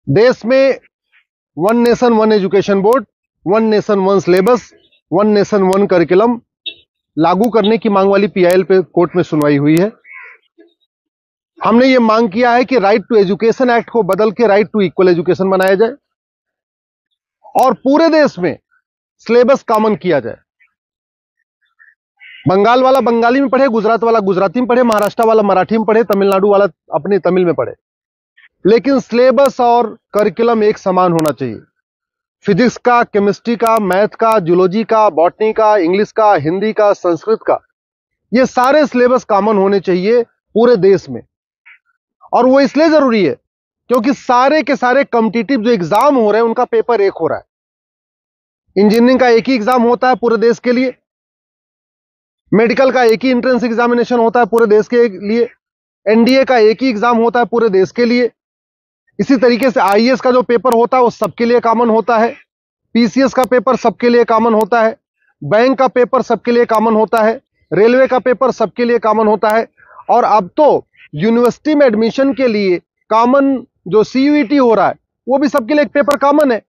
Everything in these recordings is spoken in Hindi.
देश में one nation one education board, one nation one syllabus, one nation one curriculum लागू करने की मांग वाली पीआईएल पे कोर्ट में सुनवाई हुई है। हमने ये मांग किया है कि राइट टू एजुकेशन एक्ट को बदल के राइट टू इक्वल एजुकेशन बनाया जाए और पूरे देश में सिलेबस कॉमन किया जाए। बंगाल वाला बंगाली में पढ़े, गुजरात वाला गुजराती में पढ़े, महाराष्ट्र वाला मराठी में पढ़े, तमिलनाडु वाला अपने तमिल में पढ़े, लेकिन सिलेबस और करिकुलम एक समान होना चाहिए। फिजिक्स का, केमिस्ट्री का, मैथ का, जूलॉजी का, बॉटनी का, इंग्लिश का, हिंदी का, संस्कृत का, ये सारे सिलेबस कॉमन होने चाहिए पूरे देश में। और वो इसलिए जरूरी है क्योंकि सारे के सारे कॉम्पिटिटिव जो एग्जाम हो रहे हैं उनका पेपर एक हो रहा है। इंजीनियरिंग का एक ही एग्जाम होता है पूरे देश के लिए, मेडिकल का एक ही एंट्रेंस एग्जामिनेशन होता है पूरे देश के लिए, एनडीए का एक ही एग्जाम होता है पूरे देश के लिए। इसी तरीके से आईएएस का जो पेपर होता है वो सबके लिए कॉमन होता है, पीसीएस का पेपर सबके लिए कॉमन होता है, बैंक का पेपर सबके लिए कॉमन होता है, रेलवे का पेपर सबके लिए कॉमन होता है। और अब तो यूनिवर्सिटी में एडमिशन के लिए कॉमन जो सीयूईटी हो रहा है वो भी सबके लिए एक पेपर कॉमन है।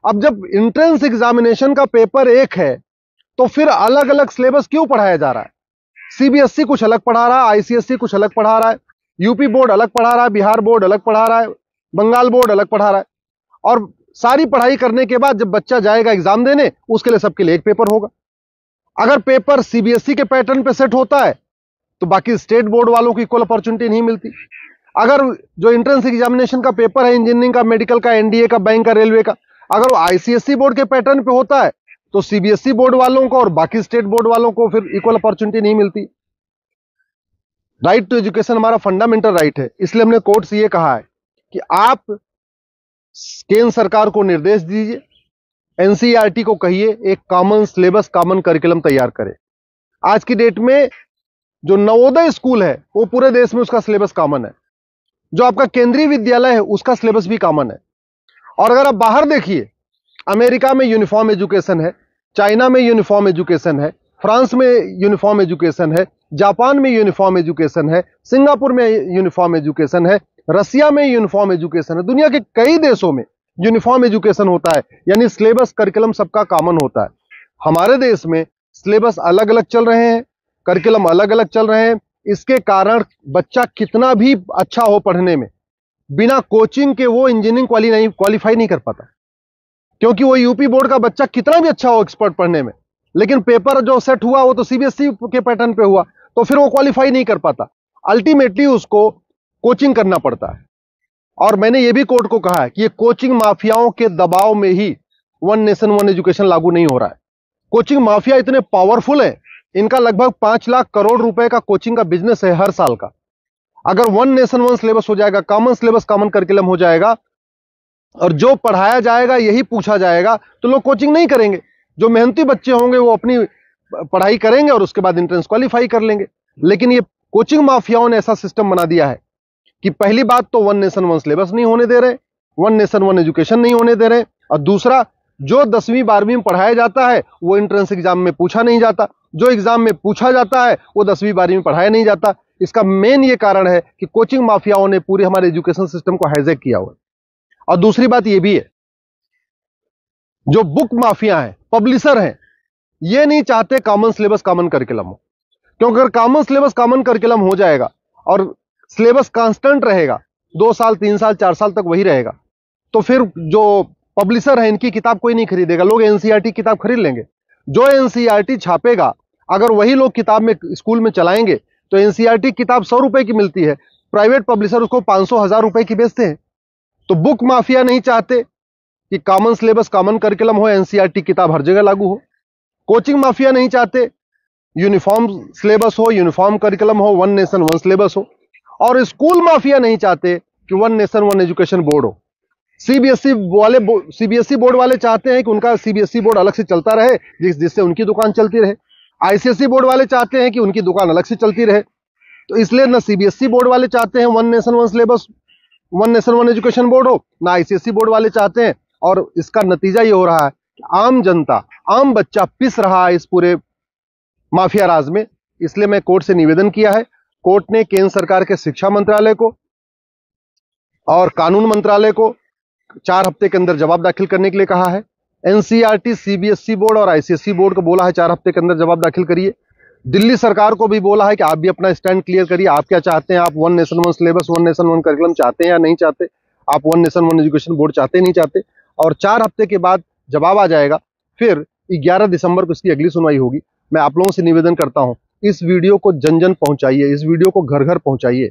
अब जब एंट्रेंस एग्जामिनेशन का पेपर एक है तो फिर अलग अलग सिलेबस क्यों पढ़ाया जा रहा है? सीबीएसई कुछ अलग पढ़ा रहा है, आईसीएसई कुछ अलग पढ़ा रहा है, यूपी बोर्ड अलग पढ़ा रहा है, बिहार बोर्ड अलग पढ़ा रहा है, बंगाल बोर्ड अलग पढ़ा रहा है। और सारी पढ़ाई करने के बाद जब बच्चा जाएगा एग्जाम देने, उसके लिए सबके लिए एक पेपर होगा। अगर पेपर सीबीएसई के पैटर्न पे सेट होता है तो बाकी स्टेट बोर्ड वालों को इक्वल अपॉर्चुनिटी नहीं मिलती। अगर जो एंट्रेंस एग्जामिनेशन का पेपर है इंजीनियरिंग का, मेडिकल का, एनडीए का, बैंक का, रेलवे का, अगर वो आईसीएसई बोर्ड के पैटर्न पे होता है तो सीबीएसई बोर्ड वालों को और बाकी स्टेट बोर्ड वालों को फिर इक्वल अपॉर्चुनिटी नहीं मिलती। राइट टू एजुकेशन हमारा फंडामेंटल राइट है, इसलिए हमने कोर्ट से ये कहा है कि आप केंद्र सरकार को निर्देश दीजिए, एनसीईआरटी को कहिए एक कॉमन सिलेबस, कॉमन करिकुलम तैयार करे। आज की डेट में जो नवोदय स्कूल है वो पूरे देश में उसका सिलेबस कॉमन है, जो आपका केंद्रीय विद्यालय है उसका सिलेबस भी कॉमन है। और अगर आप बाहर देखिए, अमेरिका में यूनिफॉर्म एजुकेशन है, चाइना में यूनिफॉर्म एजुकेशन है, फ्रांस में यूनिफॉर्म एजुकेशन है, जापान में यूनिफॉर्म एजुकेशन है, सिंगापुर में यूनिफॉर्म एजुकेशन है, रसिया में यूनिफॉर्म एजुकेशन है, दुनिया के कई देशों में यूनिफॉर्म एजुकेशन होता है, यानी सिलेबस करिकुलम सबका कॉमन होता है। हमारे देश में सिलेबस अलग अलग चल रहे हैं, करिकुलम अलग अलग चल रहे हैं। इसके कारण बच्चा कितना भी अच्छा हो पढ़ने में, बिना कोचिंग के वो इंजीनियरिंग क्वालिफाई नहीं कर पाता, क्योंकि वो यूपी बोर्ड का बच्चा कितना भी अच्छा हो एक्सपर्ट पढ़ने में, लेकिन पेपर जो सेट हुआ वो तो सीबीएसई के पैटर्न पे हुआ, तो फिर वो क्वालिफाई नहीं कर पाता। अल्टीमेटली उसको कोचिंग करना पड़ता है। और मैंने ये भी कोर्ट को कहा है कि ये कोचिंग माफियाओं के दबाव में ही वन नेशन वन एजुकेशन लागू नहीं हो रहा है। कोचिंग माफिया इतने पावरफुल है, इनका लगभग 5 लाख करोड़ रुपए का कोचिंग का बिजनेस है हर साल का। अगर वन नेशन वन सिलेबस हो जाएगा, कॉमन सिलेबस, कॉमन करिकुलम हो जाएगा और जो पढ़ाया जाएगा यही पूछा जाएगा, तो लोग कोचिंग नहीं करेंगे। जो मेहनती बच्चे होंगे वो अपनी पढ़ाई करेंगे और उसके बाद एंट्रेंस क्वालिफाई कर लेंगे। लेकिन ये कोचिंग माफियाओं ने ऐसा सिस्टम बना दिया है कि पहली बात तो वन नेशन वन सिलेबस नहीं होने दे रहे, वन नेशन वन एजुकेशन नहीं होने दे रहे, और दूसरा जो 10वीं 12वीं में पढ़ाया जाता है वो एंट्रेंस एग्जाम में पूछा नहीं जाता, जो एग्जाम में पूछा जाता है वो 10वीं 12वीं में पढ़ाया नहीं जाता। इसका मेन ये कारण है कि कोचिंग माफियाओं ने पूरे हमारे एजुकेशन सिस्टम को हाईजैक किया हुआ है। और दूसरी बात ये भी है, जो बुक माफिया हैं, पब्लिशर हैं, ये नहीं चाहते कॉमन सिलेबस कॉमन करिकुलम हो, क्योंकि अगर कॉमन सिलेबस कॉमन करिकुलम हो जाएगा और सिलेबस कांस्टेंट रहेगा, 2 साल 3 साल 4 साल तक वही रहेगा, तो फिर जो पब्लिशर है इनकी किताब कोई नहीं खरीदेगा, लोग एनसीईआरटी किताब खरीद लेंगे। जो एनसीईआरटी छापेगा अगर वही लोग किताब में स्कूल में चलाएंगे तो एनसीईआरटी किताब 100 रुपए की मिलती है, प्राइवेट पब्लिशर उसको 500-1000 रुपए की बेचते हैं। तो बुक माफिया नहीं चाहते कि कॉमन सिलेबस कॉमन करिकुलम हो, एनसीईआरटी किताब हर जगह लागू हो। कोचिंग माफिया नहीं चाहते यूनिफॉर्म सिलेबस हो, यूनिफॉर्म करिकुलम हो, वन नेशन वन सिलेबस हो। और स्कूल माफिया नहीं चाहते कि one nation one education board हो। सीबीएसई बोर्ड वाले चाहते हैं कि उनका सीबीएसई बोर्ड अलग से चलता रहे, जिससे उनकी दुकान चलती रहे। आईसीएसई बोर्ड वाले चाहते हैं कि उनकी दुकान अलग से चलती रहे। तो इसलिए ना सीबीएसई बोर्ड वाले चाहते हैं one nation one syllabus, one nation one education board हो, ना आईसीएसई बोर्ड वाले चाहते हैं। और इसका नतीजा ये हो रहा है कि आम जनता, आम बच्चा पिस रहा है इस पूरे माफिया राज में। इसलिए मैं कोर्ट से निवेदन किया है। कोर्ट ने केंद्र सरकार के शिक्षा मंत्रालय को और कानून मंत्रालय को 4 हफ्ते के अंदर जवाब दाखिल करने के लिए कहा है। एनसीईआरटी, सीबीएसई बोर्ड और आईसीएसई बोर्ड को बोला है 4 हफ्ते के अंदर जवाब दाखिल करिए। दिल्ली सरकार को भी बोला है कि आप भी अपना स्टैंड क्लियर करिए, आप क्या चाहते हैं, आप one nation one syllabus, one nation one curriculum चाहते हैं या नहीं चाहते, आप one nation one education board चाहते नहीं चाहते। और 4 हफ्ते के बाद जवाब आ जाएगा, फिर 11 दिसंबर को इसकी अगली सुनवाई होगी। मैं आप लोगों से निवेदन करता हूं, इस वीडियो को जन जन पहुंचाइए, इस वीडियो को घर घर पहुंचाइए।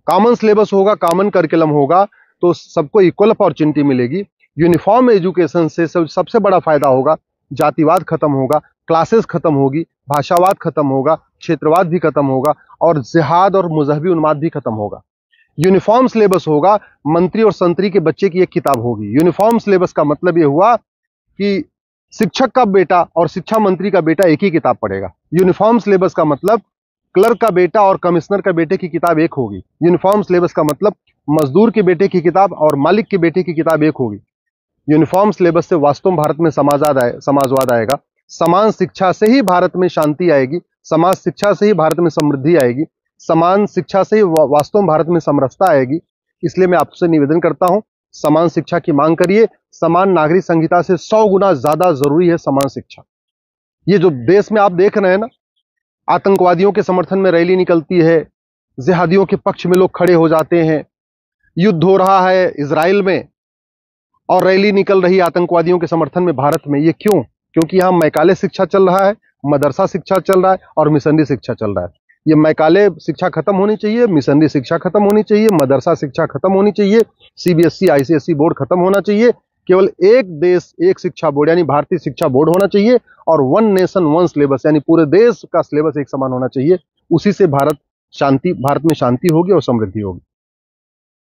कॉमन सिलेबस होगा, कॉमन करिकुलम होगा तो सबको इक्वल अपॉर्चुनिटी मिलेगी। यूनिफॉर्म एजुकेशन से सबसे बड़ा फायदा होगा, जातिवाद खत्म होगा, क्लासेस खत्म होगी, भाषावाद खत्म होगा, क्षेत्रवाद भी खत्म होगा और जिहाद और मजहबी उन्माद भी खत्म होगा। यूनिफॉर्म सिलेबस होगा, मंत्री और संतरी के बच्चे की एक किताब होगी। यूनिफॉर्म सिलेबस का मतलब यह हुआ कि शिक्षक का बेटा और शिक्षा मंत्री का बेटा एक ही किताब पढ़ेगा। यूनिफॉर्म सिलेबस का मतलब क्लर्क का बेटा और कमिश्नर का बेटे की किताब एक होगी। यूनिफॉर्म सिलेबस का मतलब मजदूर के बेटे की किताब और मालिक के बेटे की किताब एक होगी। यूनिफॉर्म सिलेबस से वास्तव में भारत में समाजवाद आएगा। समान शिक्षा से ही भारत में शांति आएगी, समाज शिक्षा से ही भारत में समृद्धि आएगी, समान शिक्षा से ही वास्तव में भारत में समरसता आएगी। इसलिए मैं आपसे निवेदन करता हूं, समान शिक्षा की मांग करिए। समान नागरिक संहिता से 100 गुना ज्यादा जरूरी है समान शिक्षा। ये जो देश में आप देख रहे हैं ना, आतंकवादियों के समर्थन में रैली निकलती है, जिहादियों के पक्ष में लोग खड़े हो जाते हैं, युद्ध हो रहा है इजराइल में और रैली निकल रही है आतंकवादियों के समर्थन में भारत में। ये क्यों? क्योंकि यहां मैकाले शिक्षा चल रहा है, मदरसा शिक्षा चल रहा है और मिशनरी शिक्षा चल रहा है। ये मैकाले शिक्षा खत्म होनी चाहिए, मिशनरी शिक्षा खत्म होनी चाहिए, मदरसा शिक्षा खत्म होनी चाहिए, सीबीएसई आईसीएसई बोर्ड खत्म होना चाहिए। केवल एक देश एक शिक्षा बोर्ड यानी भारतीय शिक्षा बोर्ड होना चाहिए और वन नेशन वन सिलेबस यानी पूरे देश का सिलेबस एक समान होना चाहिए। उसी से भारत में शांति होगी और समृद्धि होगी।